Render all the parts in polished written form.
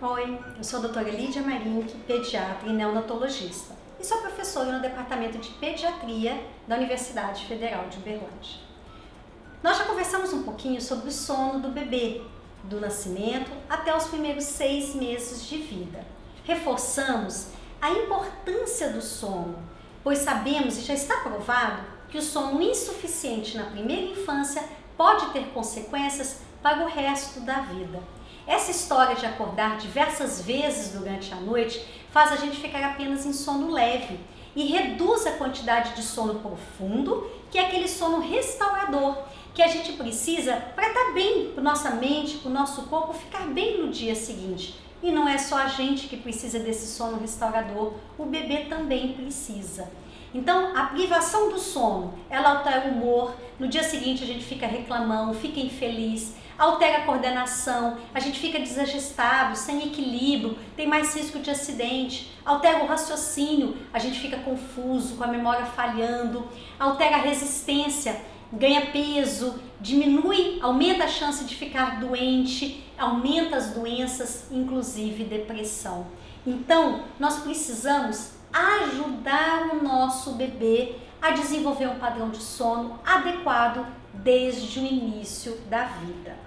Oi, eu sou a doutora Lídia Marink, pediatra e neonatologista, e sou professora no Departamento de Pediatria da Universidade Federal de Uberlândia. Nós já conversamos um pouquinho sobre o sono do bebê, do nascimento até os primeiros 6 meses de vida. Reforçamos a importância do sono, pois sabemos e já está provado que o sono insuficiente na primeira infância pode ter consequências para o resto da vida. Essa história de acordar diversas vezes durante a noite faz a gente ficar apenas em sono leve e reduz a quantidade de sono profundo, que é aquele sono restaurador que a gente precisa para estar bem, para nossa mente, para o nosso corpo ficar bem no dia seguinte. E não é só a gente que precisa desse sono restaurador, o bebê também precisa. Então, a privação do sono, ela altera o humor, no dia seguinte a gente fica reclamando, fica infeliz, altera a coordenação, a gente fica desajustado, sem equilíbrio, tem mais risco de acidente, altera o raciocínio, a gente fica confuso, com a memória falhando, altera a resistência, ganha peso, diminui, aumenta a chance de ficar doente, aumenta as doenças, inclusive depressão. Então, nós precisamos ajudar o nosso bebê a desenvolver um padrão de sono adequado desde o início da vida.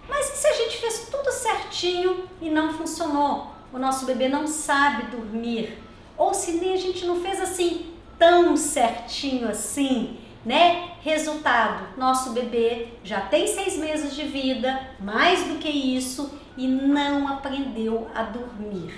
Mas e se a gente fez tudo certinho e não funcionou? O nosso bebê não sabe dormir. Ou se nem a gente não fez assim tão certinho assim, né? Resultado, nosso bebê já tem 6 meses de vida, mais do que isso, e não aprendeu a dormir.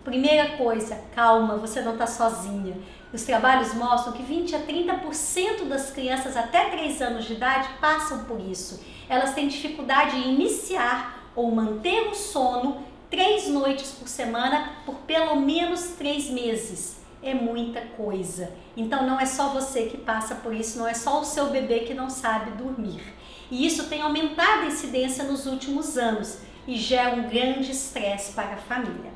Primeira coisa, calma, você não está sozinha. Os trabalhos mostram que 20 a 30% das crianças até 3 anos de idade passam por isso. Elas têm dificuldade em iniciar ou manter o sono 3 noites por semana por pelo menos 3 meses. É muita coisa. Então não é só você que passa por isso, não é só o seu bebê que não sabe dormir. E isso tem aumentado a incidência nos últimos anos e gera um grande estresse para a família.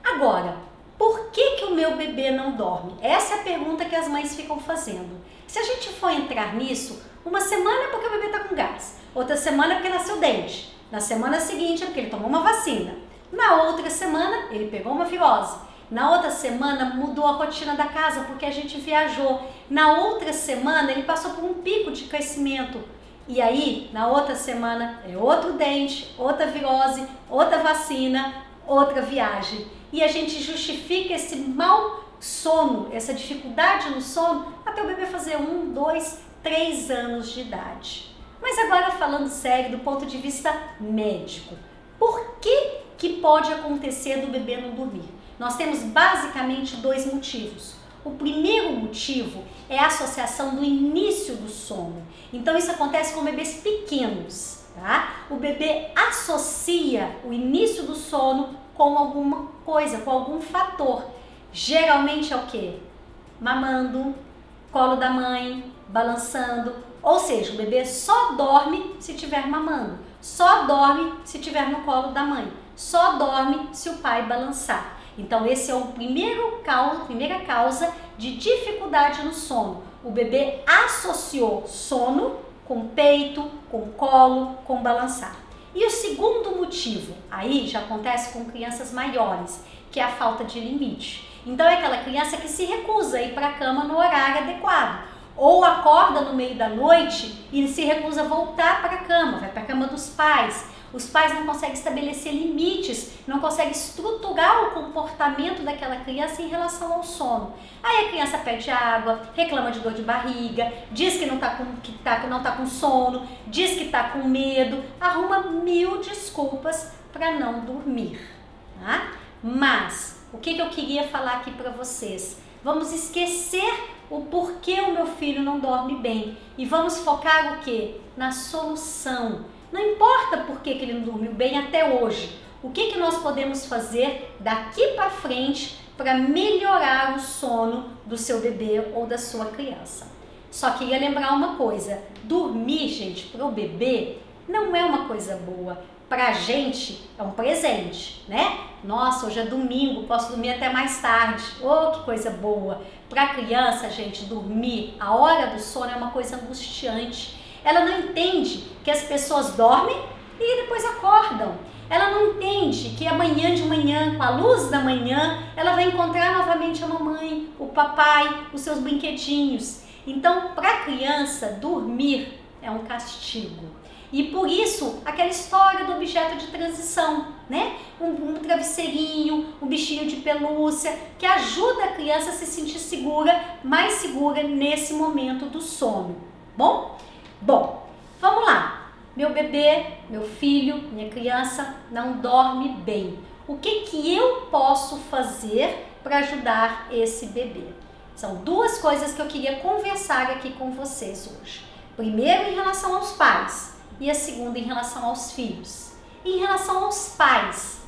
Agora, por que o meu bebê não dorme? Essa é a pergunta que as mães ficam fazendo. Se a gente for entrar nisso, uma semana é porque o bebê está com gás, outra semana é porque nasceu dente, na semana seguinte é porque ele tomou uma vacina, na outra semana ele pegou uma virose, na outra semana mudou a rotina da casa porque a gente viajou, na outra semana ele passou por um pico de crescimento. E aí, na outra semana é outro dente, outra virose, outra vacina, outra viagem. E a gente justifica esse mau sono, essa dificuldade no sono, até o bebê fazer 1, 2, 3 anos de idade. Mas agora falando sério, do ponto de vista médico, por que pode acontecer do bebê não dormir? Nós temos basicamente 2 motivos. O primeiro motivo é a associação do início do sono. Então isso acontece com bebês pequenos, tá? O bebê associa o início do sono com alguma coisa, com algum fator. Geralmente é o quê? Mamando, colo da mãe, balançando. Ou seja, o bebê só dorme se estiver mamando, só dorme se estiver no colo da mãe, só dorme se o pai balançar. Então esse é o primeira causa de dificuldade no sono. O bebê associou sono com peito, com colo, com balançar. E o segundo motivo, aí já acontece com crianças maiores, que é a falta de limite. Então é aquela criança que se recusa a ir para a cama no horário adequado, ou acorda no meio da noite e se recusa a voltar para a cama, vai para a cama dos pais. Os pais não conseguem estabelecer limites, não conseguem estruturar o comportamento daquela criança em relação ao sono. Aí a criança pede água, reclama de dor de barriga, diz que não está com sono, diz que está com medo, arruma 1000 desculpas para não dormir. Tá? Mas, o que eu queria falar aqui para vocês? Vamos esquecer o porquê o meu filho não dorme bem e vamos focar o quê? Na solução. Não importa por que ele não dormiu bem até hoje. O que nós podemos fazer daqui para frente para melhorar o sono do seu bebê ou da sua criança? Só queria lembrar uma coisa. Dormir, gente, para o bebê não é uma coisa boa. Para a gente é um presente, né? Nossa, hoje é domingo, posso dormir até mais tarde. Oh, que coisa boa! Para a criança, gente, dormir, a hora do sono é uma coisa angustiante. Ela não entende que as pessoas dormem e depois acordam. Ela não entende que amanhã de manhã, com a luz da manhã, ela vai encontrar novamente a mamãe, o papai, os seus brinquedinhos. Então, para a criança, dormir é um castigo. E por isso, aquela história do objeto de transição, né? Um travesseirinho, um bichinho de pelúcia, que ajuda a criança a se sentir segura, mais segura nesse momento do sono. Bom, vamos lá. Meu bebê, meu filho, minha criança não dorme bem. O que eu posso fazer para ajudar esse bebê? São duas coisas que eu queria conversar aqui com vocês hoje. Primeiro, em relação aos pais, e a segunda, em relação aos filhos. Em relação aos pais,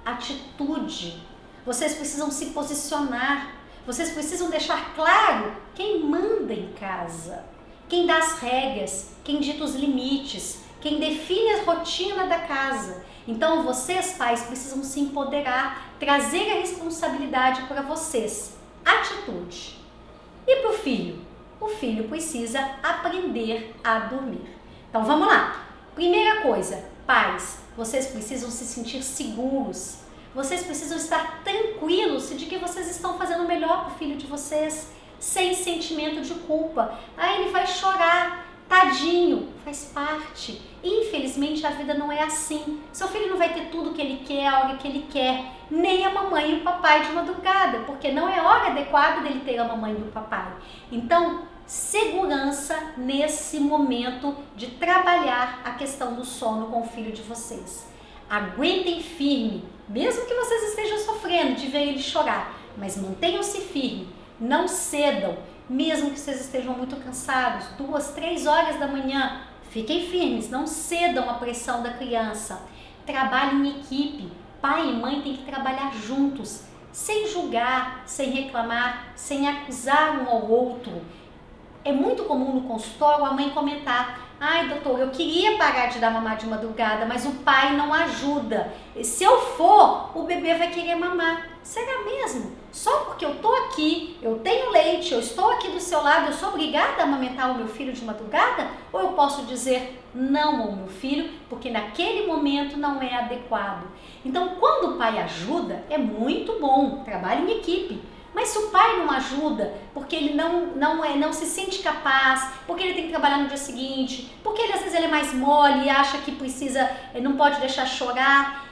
atitude. Vocês precisam se posicionar, vocês precisam deixar claro quem manda em casa, quem dá as regras, quem dita os limites, quem define a rotina da casa. Então, vocês, pais, precisam se empoderar, trazer a responsabilidade para vocês. Atitude. E para o filho? O filho precisa aprender a dormir. Então, vamos lá. Primeira coisa, pais, vocês precisam se sentir seguros. Vocês precisam estar tranquilos de que vocês estão fazendo o melhor para o filho de vocês, sem sentimento de culpa. Ah, ele vai chorar. Tadinho, faz parte. Infelizmente a vida não é assim. Seu filho não vai ter tudo o que ele quer, a hora que ele quer, nem a mamãe e o papai de madrugada, porque não é hora adequada dele ter a mamãe e o papai. Então, segurança nesse momento de trabalhar a questão do sono com o filho de vocês. Aguentem firme, mesmo que vocês estejam sofrendo de ver ele chorar, mas mantenham-se firme, não cedam. Mesmo que vocês estejam muito cansados, 2, 3 horas da manhã, fiquem firmes, não cedam à pressão da criança. Trabalhem em equipe, pai e mãe têm que trabalhar juntos, sem julgar, sem reclamar, sem acusar um ao outro. É muito comum no consultório a mãe comentar: ai, doutor, eu queria parar de dar mamar de madrugada, mas o pai não ajuda. Se eu for, o bebê vai querer mamar. Será mesmo? Só porque eu tô aqui, eu tenho leite, eu estou aqui do seu lado, eu sou obrigada a amamentar o meu filho de madrugada? Ou eu posso dizer não ao meu filho, porque naquele momento não é adequado? Então, quando o pai ajuda, é muito bom, trabalhe em equipe. Mas se o pai não ajuda, porque ele não se sente capaz, porque ele tem que trabalhar no dia seguinte, porque às vezes ele é mais mole e acha que precisa, não pode deixar chorar,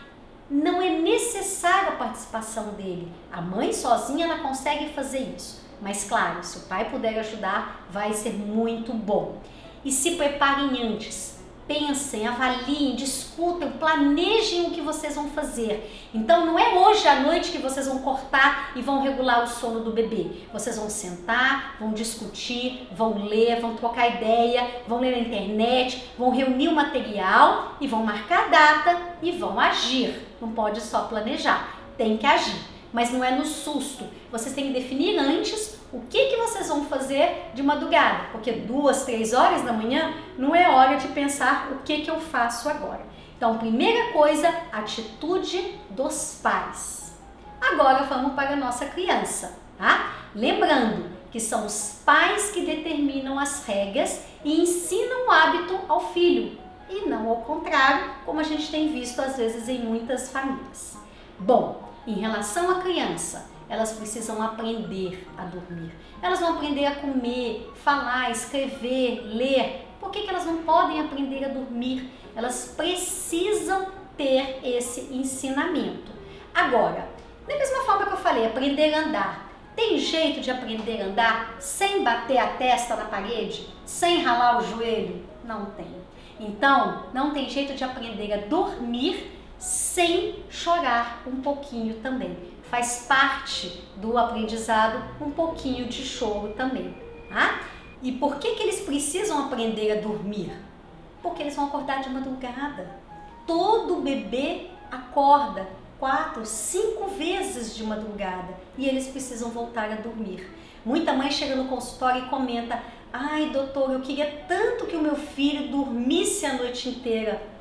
não é necessária a participação dele. A mãe sozinha ela consegue fazer isso. Mas claro, se o pai puder ajudar, vai ser muito bom. E se preparem antes. Pensem, avaliem, discutam, planejem o que vocês vão fazer. Então não é hoje à noite que vocês vão cortar e vão regular o sono do bebê. Vocês vão sentar, vão discutir, vão ler, vão trocar ideia, vão ler na internet, vão reunir o material e vão marcar a data e vão agir. Não pode só planejar, tem que agir. Mas não é no susto. Vocês têm que definir antes o que vocês vão fazer de madrugada, porque 2, 3 horas da manhã não é hora de pensar o que eu faço agora. Então, primeira coisa, atitude dos pais. Agora vamos para a nossa criança, tá? Lembrando que são os pais que determinam as regras e ensinam o hábito ao filho, e não ao contrário, como a gente tem visto às vezes em muitas famílias. Bom, em relação à criança, elas precisam aprender a dormir. Elas vão aprender a comer, falar, escrever, ler. Por que elas não podem aprender a dormir? Elas precisam ter esse ensinamento. Agora, da mesma forma que eu falei, aprender a andar. Tem jeito de aprender a andar sem bater a testa na parede? Sem ralar o joelho? Não tem. Então, não tem jeito de aprender a dormir sem chorar um pouquinho também. Faz parte do aprendizado um pouquinho de choro também, tá? E por que eles precisam aprender a dormir? Porque eles vão acordar de madrugada. Todo bebê acorda 4, 5 vezes de madrugada e eles precisam voltar a dormir. Muita mãe chega no consultório e comenta: ai, doutor, eu queria tanto que o meu filho dormisse a noite inteira.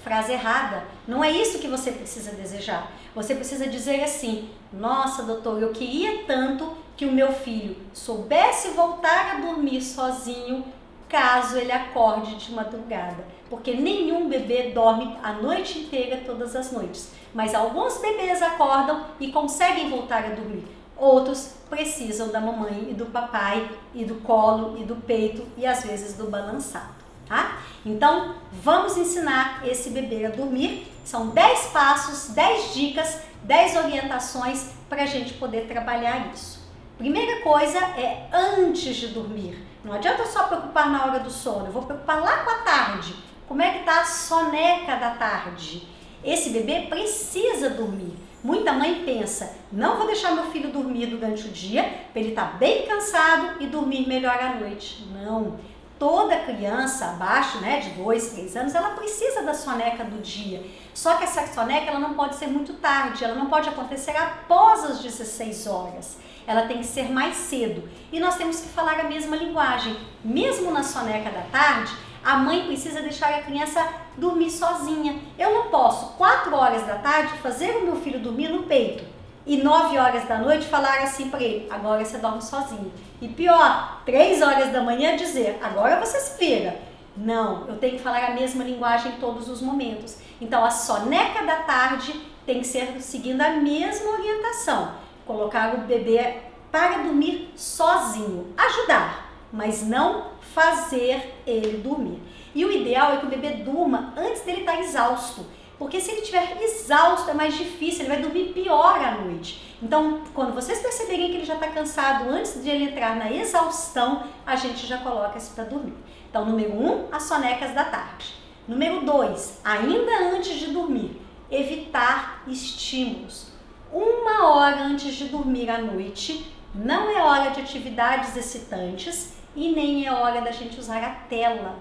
Frase errada. Não é isso que você precisa desejar. Você precisa dizer assim: nossa, doutor, eu queria tanto que o meu filho soubesse voltar a dormir sozinho caso ele acorde de madrugada, porque nenhum bebê dorme a noite inteira todas as noites, mas alguns bebês acordam e conseguem voltar a dormir. Outros precisam da mamãe e do papai e do colo e do peito e às vezes do balançado, tá? Então, vamos ensinar esse bebê a dormir. São 10 passos, 10 dicas, 10 orientações para a gente poder trabalhar isso. Primeira coisa é antes de dormir. Não adianta só preocupar na hora do sono, eu vou preocupar lá com a tarde. Como é que está a soneca da tarde? Esse bebê precisa dormir. Muita mãe pensa, não vou deixar meu filho dormir durante o dia, para ele estar bem cansado e dormir melhor à noite. Não. Toda criança abaixo, de 2, 3 anos, ela precisa da soneca do dia. Só que essa soneca ela não pode ser muito tarde, ela não pode acontecer após as 16 horas. Ela tem que ser mais cedo. E nós temos que falar a mesma linguagem. Mesmo na soneca da tarde, a mãe precisa deixar a criança dormir sozinha. Eu não posso, 4 horas da tarde, fazer o meu filho dormir no peito e 9 horas da noite falar assim para ele, agora você dorme sozinho. E pior, 3 horas da manhã dizer, agora você se vira. Não, eu tenho que falar a mesma linguagem em todos os momentos. Então a soneca da tarde tem que ser seguindo a mesma orientação. Colocar o bebê para dormir sozinho, ajudar, mas não fazer ele dormir. E o ideal é que o bebê durma antes dele estar exausto, porque se ele estiver exausto é mais difícil, ele vai dormir pior à noite. Então, quando vocês perceberem que ele já está cansado antes de ele entrar na exaustão, a gente já coloca isso para dormir. Então, número 1, as sonecas da tarde. Número 2, ainda antes de dormir, evitar estímulos. 1 hora antes de dormir à noite, não é hora de atividades excitantes e nem é hora da gente usar a tela.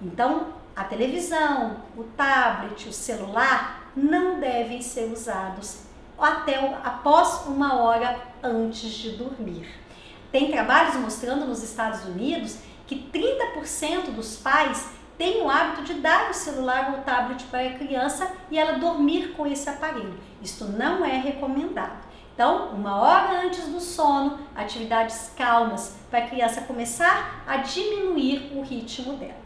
Então, a televisão, o tablet, o celular não devem ser usados após 1 hora antes de dormir. Tem trabalhos mostrando nos Estados Unidos que 30% dos pais têm o hábito de dar o celular ou o tablet para a criança e ela dormir com esse aparelho. Isto não é recomendado. Então, 1 hora antes do sono, atividades calmas para a criança começar a diminuir o ritmo dela.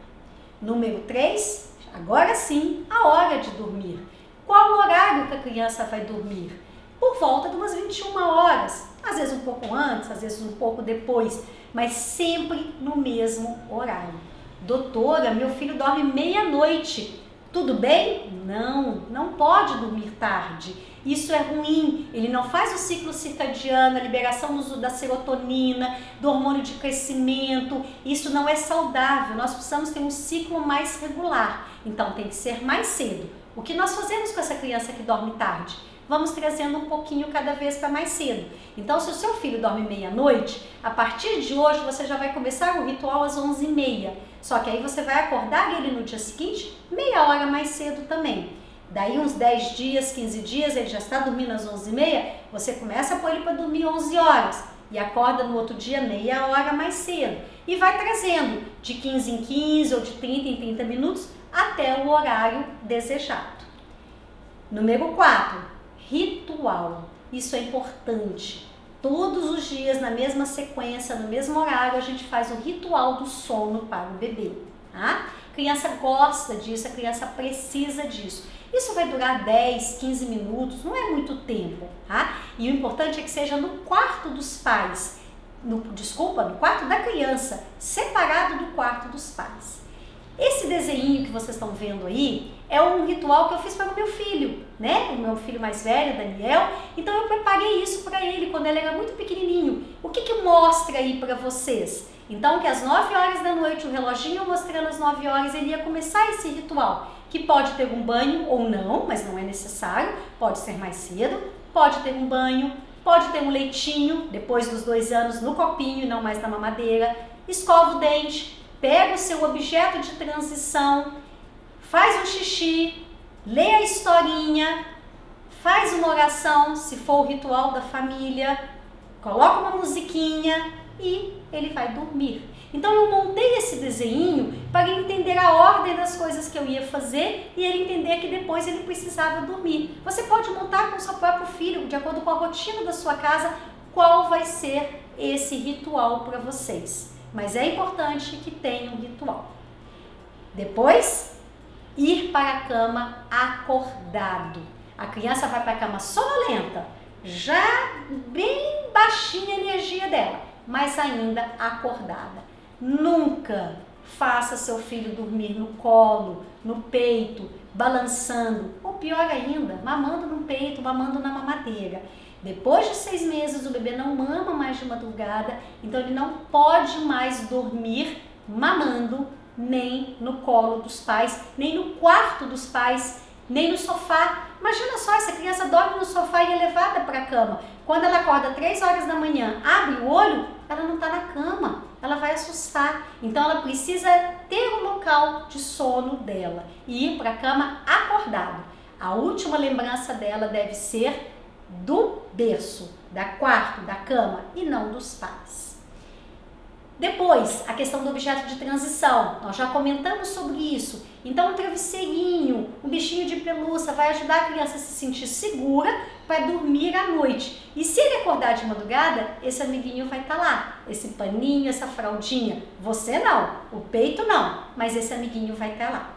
Número 3, agora sim, a hora de dormir. Qual o horário que a criança vai dormir? Por volta de umas 21 horas, às vezes um pouco antes, às vezes um pouco depois, mas sempre no mesmo horário. Doutora, meu filho dorme meia-noite. Tudo bem? Não, não pode dormir tarde. Isso é ruim, ele não faz o ciclo circadiano, a liberação da serotonina, do hormônio de crescimento. Isso não é saudável, nós precisamos ter um ciclo mais regular. Então tem que ser mais cedo. O que nós fazemos com essa criança que dorme tarde? Vamos trazendo um pouquinho cada vez para mais cedo. Então, se o seu filho dorme meia-noite, a partir de hoje você já vai começar o ritual às 11h30. Só que aí você vai acordar ele no dia seguinte, meia hora mais cedo também. Daí uns 10 dias, 15 dias, ele já está dormindo às 11h30, você começa a pôr ele para dormir 11 horas e acorda no outro dia meia hora mais cedo. E vai trazendo de 15 em 15 ou de 30 em 30 minutos até o horário desejado. Número 4, ritual. Isso é importante. Todos os dias, na mesma sequência, no mesmo horário, a gente faz o ritual do sono para o bebê. Tá? A criança gosta disso, a criança precisa disso. Isso vai durar 10, 15 minutos, não é muito tempo, tá? E o importante é que seja no quarto dos pais, no quarto da criança, separado do quarto dos pais. Esse desenho que vocês estão vendo aí é um ritual que eu fiz para o meu filho, né? O meu filho mais velho, Daniel. Então eu preparei isso para ele quando ele era muito pequenininho. O que mostra aí para vocês? Então que às 9 horas da noite, o reloginho mostrando às 9 horas, ele ia começar esse ritual. Que pode ter um banho ou não, mas não é necessário, pode ser mais cedo, pode ter um banho, pode ter um leitinho, depois dos 2 anos no copinho e não mais na mamadeira, escova o dente, pega o seu objeto de transição, faz um xixi, lê a historinha, faz uma oração, se for o ritual da família, coloca uma musiquinha e ele vai dormir. Então eu montei esse desenho para ele entender a ordem das coisas que eu ia fazer e ele entender que depois ele precisava dormir. Você pode montar com o seu próprio filho, de acordo com a rotina da sua casa, qual vai ser esse ritual para vocês. mas é importante que tenha um ritual. Depois, ir para a cama acordado. A criança vai para a cama sonolenta, já bem baixinha a energia dela, mas ainda acordada. Nunca faça seu filho dormir no colo, no peito, balançando, ou pior ainda, mamando no peito, mamando na mamadeira. Depois de 6 meses, o bebê não mama mais de madrugada, então ele não pode mais dormir mamando, nem no colo dos pais, nem no quarto dos pais, nem no sofá. Imagina só, essa criança dorme no sofá e é levada para a cama. Quando ela acorda 3 horas da manhã, abre o olho, ela não está na cama, ela vai assustar. Então ela precisa ter um local de sono dela e ir para a cama acordado. A última lembrança dela deve ser do berço, da quarto, da cama e não dos pais. Depois, a questão do objeto de transição, nós já comentamos sobre isso. Então, um travesseirinho, um bichinho de pelúcia vai ajudar a criança a se sentir segura para dormir à noite. E se ele acordar de madrugada, esse amiguinho vai estar lá. Esse paninho, essa fraldinha, você não, o peito não, mas esse amiguinho vai estar lá.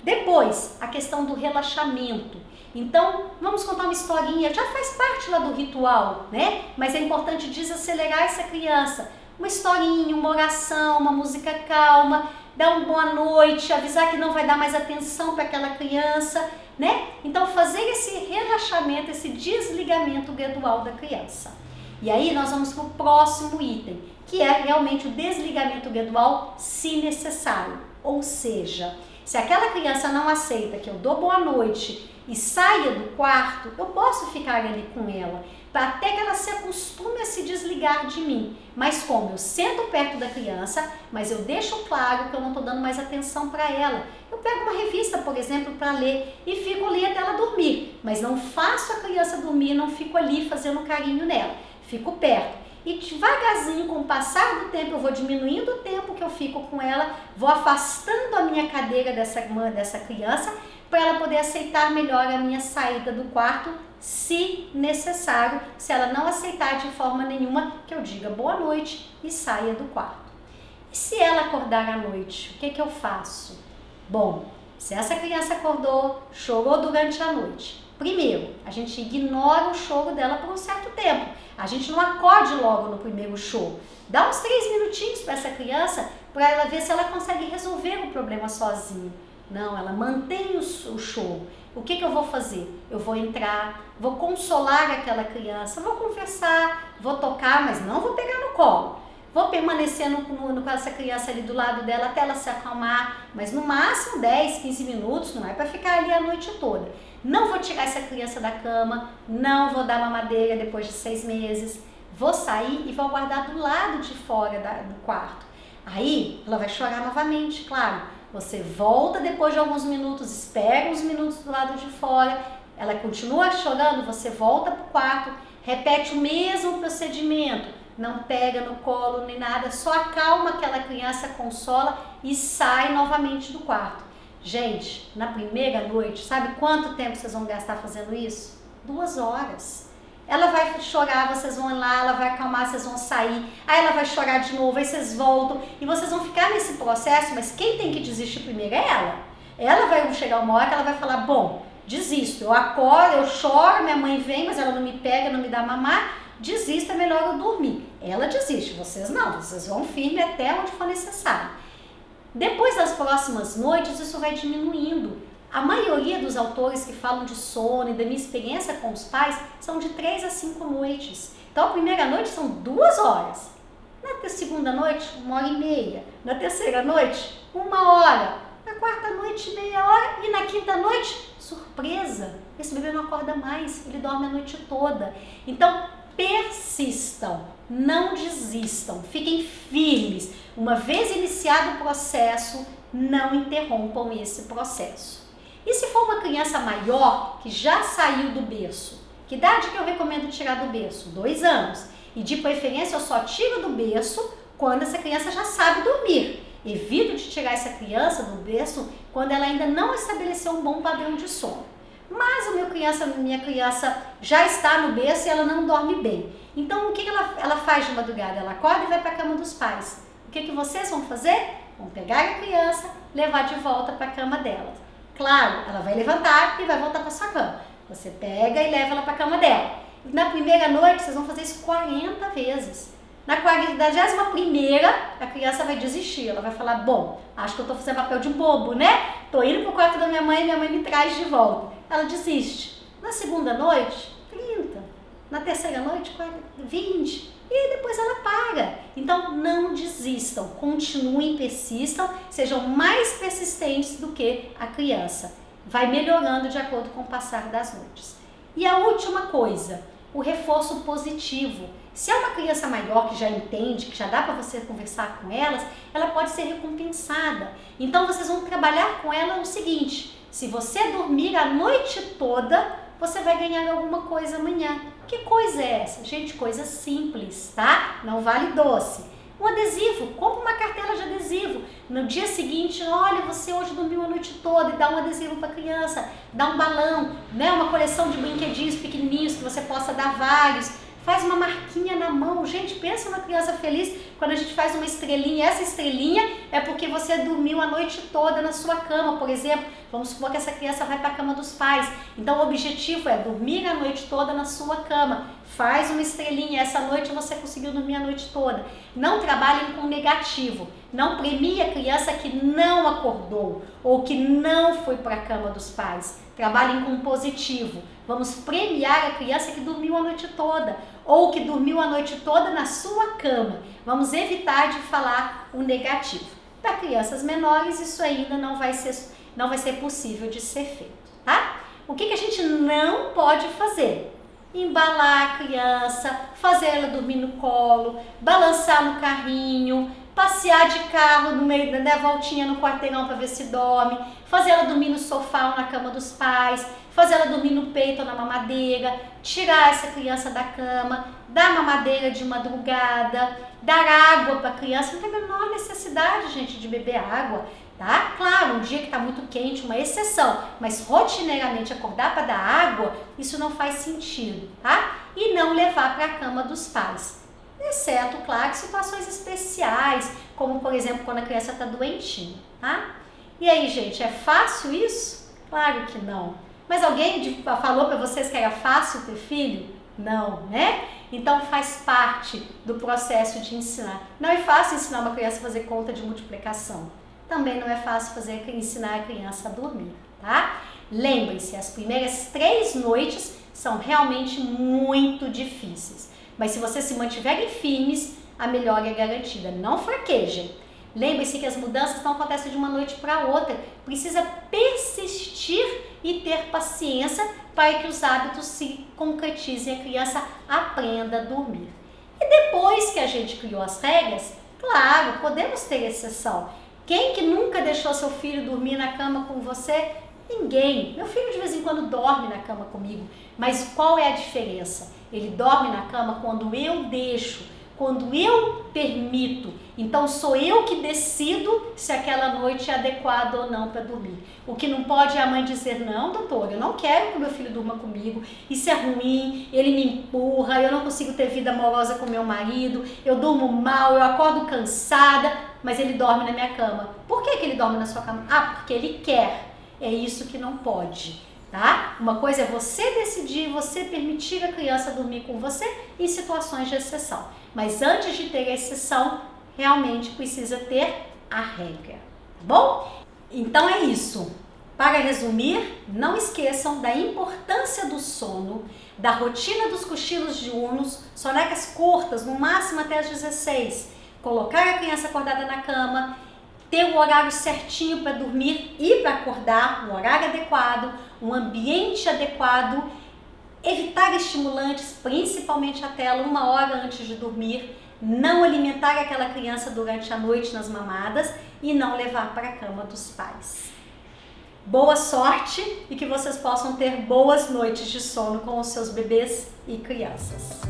Depois, a questão do relaxamento. Então, vamos contar uma historinha, já faz parte lá do ritual, né? Mas é importante desacelerar essa criança. Uma historinha, uma oração, uma música calma, dar uma boa noite, avisar que não vai dar mais atenção para aquela criança, né? Então, fazer esse relaxamento, esse desligamento gradual da criança. E aí, nós vamos para o próximo item, que é realmente o desligamento gradual, se necessário. Ou seja, se aquela criança não aceita que eu dou boa noite e saia do quarto, eu posso ficar ali com ela, até que ela se acostume a se desligar de mim. Mas como eu sento perto da criança, mas eu deixo claro que eu não estou dando mais atenção para ela. Eu pego uma revista, por exemplo, para ler e fico ali até ela dormir. Mas não faço a criança dormir, não fico ali fazendo carinho nela. Fico perto. E devagarzinho, com o passar do tempo, eu vou diminuindo o tempo que eu fico com ela, vou afastando a minha cadeira dessa criança, para ela poder aceitar melhor a minha saída do quarto, se necessário. Se ela não aceitar de forma nenhuma, que eu diga boa noite e saia do quarto. E se ela acordar à noite, o que eu faço? Bom, se essa criança acordou, chorou durante a noite, primeiro, a gente ignora o choro dela por um certo tempo. A gente não acorde logo no primeiro choro. Dá uns 3 minutinhos para essa criança, para ela ver se ela consegue resolver o problema sozinha. Não, ela mantém o choro. O que eu vou fazer? Eu vou entrar, vou consolar aquela criança, vou conversar, vou tocar, mas não vou pegar no colo. Vou permanecer com essa criança ali do lado dela até ela se acalmar, mas no máximo 10, 15 minutos, não é para ficar ali a noite toda. Não vou tirar essa criança da cama, não vou dar mamadeira depois de 6 meses. Vou sair e vou aguardar do lado de fora do quarto. Aí ela vai chorar novamente, claro. Você volta depois de alguns minutos, espera uns minutos do lado de fora, ela continua chorando, você volta para o quarto, repete o mesmo procedimento, não pega no colo nem nada, só acalma aquela criança, consola e sai novamente do quarto. Gente, na primeira noite, sabe quanto tempo vocês vão gastar fazendo isso? 2 horas. Ela vai chorar, vocês vão lá, ela vai acalmar, vocês vão sair, aí ela vai chorar de novo, aí vocês voltam e vocês vão ficar nesse processo, mas quem tem que desistir primeiro é ela. Ela vai chegar uma hora que ela vai falar, bom, desisto, eu acordo, eu choro, minha mãe vem, mas ela não me pega, não me dá mamar, desisto, é melhor eu dormir. Ela desiste, vocês não, vocês vão firme até onde for necessário. Depois das próximas noites, isso vai diminuindo. A maioria dos autores que falam de sono e da minha experiência com os pais são de 3 a 5 noites. Então, a primeira noite são 2 horas. Na segunda noite, 1h30. Na terceira noite, 1 hora. Na quarta noite, meia hora. E na quinta noite, surpresa, esse bebê não acorda mais, ele dorme a noite toda. Então, persistam, não desistam, fiquem firmes. Uma vez iniciado o processo, não interrompam esse processo. E se for uma criança maior, que já saiu do berço, que idade que eu recomendo tirar do berço? 2 anos. E de preferência eu só tiro do berço quando essa criança já sabe dormir. Evito de tirar essa criança do berço quando ela ainda não estabeleceu um bom padrão de sono. Mas minha criança já está no berço e ela não dorme bem. Então o que ela faz de madrugada? Ela acorda e vai para a cama dos pais. O que vocês vão fazer? Vão pegar a criança, levar de volta para a cama dela. Claro, ela vai levantar e vai voltar para sua cama. Você pega e leva ela para a cama dela. Na primeira noite, vocês vão fazer isso 40 vezes. Na 41ª, a criança vai desistir. Ela vai falar, bom, acho que eu estou fazendo papel de bobo, né? Estou indo para o quarto da minha mãe e minha mãe me traz de volta. Ela desiste. Na segunda noite, 30. Na terceira noite, 40, 20. E depois ela para. Então, não desistam. Continuem, persistam. Sejam mais persistentes do que a criança. Vai melhorando de acordo com o passar das noites. E a última coisa, o reforço positivo. Se é uma criança maior que já entende, que já dá para você conversar com elas, ela pode ser recompensada. Então vocês vão trabalhar com ela o seguinte: se você dormir a noite toda, você vai ganhar alguma coisa amanhã. Que coisa é essa? Gente, coisa simples, tá? Não vale doce. Um adesivo, compra uma cartela de adesivo. No dia seguinte, olha, você hoje dormiu a noite toda e dá um adesivo para a criança, dá um balão, né? Uma coleção de brinquedinhos pequenininhos que você possa dar vários. Faz uma marquinha na mão. Gente, pensa numa criança feliz quando a gente faz uma estrelinha. Essa estrelinha é porque você dormiu a noite toda na sua cama, por exemplo. Vamos supor que essa criança vai para a cama dos pais. Então, o objetivo é dormir a noite toda na sua cama. Faz uma estrelinha. Essa noite você conseguiu dormir a noite toda. Não trabalhem com negativo. Não premie a criança que não acordou ou que não foi para a cama dos pais. Trabalhem com positivo. Vamos premiar a criança que dormiu a noite toda ou que dormiu a noite toda na sua cama. Vamos evitar de falar o negativo. Para crianças menores, isso ainda não vai ser possível de ser feito, tá? O que a gente não pode fazer? Embalar a criança, fazer ela dormir no colo, balançar no carrinho, passear de carro no meio da voltinha no quarteirão para ver se dorme, fazer ela dormir no sofá ou na cama dos pais, fazer ela dormir no peito ou na mamadeira, tirar essa criança da cama, dar mamadeira de madrugada, dar água para a criança. Não tem a menor necessidade, gente, de beber água, tá? Claro, um dia que está muito quente, uma exceção, mas rotineiramente acordar para dar água, isso não faz sentido, tá? E não levar para a cama dos pais. Exceto, claro, situações especiais, como por exemplo quando a criança está doentinha, tá? E aí, gente, é fácil isso? Claro que não. Mas alguém falou para vocês que era fácil ter filho? Não, né? Então faz parte do processo de ensinar. Não é fácil ensinar uma criança a fazer conta de multiplicação. Também não é fácil ensinar a criança a dormir, tá? Lembrem-se, as primeiras 3 noites são realmente muito difíceis. Mas se vocês se mantiverem firmes, a melhora é garantida. Não fraquejem. Lembre-se que as mudanças não acontecem de uma noite para outra. Precisa persistir e ter paciência para que os hábitos se concretizem e a criança aprenda a dormir. E depois que a gente criou as regras, claro, podemos ter exceção. Quem que nunca deixou seu filho dormir na cama com você? Ninguém. Meu filho de vez em quando dorme na cama comigo. Mas qual é a diferença? Ele dorme na cama quando eu deixo, quando eu permito. Então sou eu que decido se aquela noite é adequada ou não para dormir. O que não pode é a mãe dizer, não, doutor, eu não quero que meu filho durma comigo, isso é ruim, ele me empurra, eu não consigo ter vida amorosa com meu marido, eu durmo mal, eu acordo cansada, mas ele dorme na minha cama. Por que ele dorme na sua cama? Ah, porque ele quer. É isso que não pode, tá? Uma coisa é você decidir, você permitir a criança dormir com você em situações de exceção. Mas antes de ter a exceção, realmente precisa ter a regra, tá bom? Então é isso. Para resumir, não esqueçam da importância do sono, da rotina dos cochilos diurnos, sonecas curtas, no máximo até as 16. Colocar a criança acordada na cama, ter o horário certinho para dormir e para acordar, um horário adequado, um ambiente adequado, evitar estimulantes, principalmente a tela, 1 hora antes de dormir, não alimentar aquela criança durante a noite nas mamadas e não levar para a cama dos pais. Boa sorte e que vocês possam ter boas noites de sono com os seus bebês e crianças.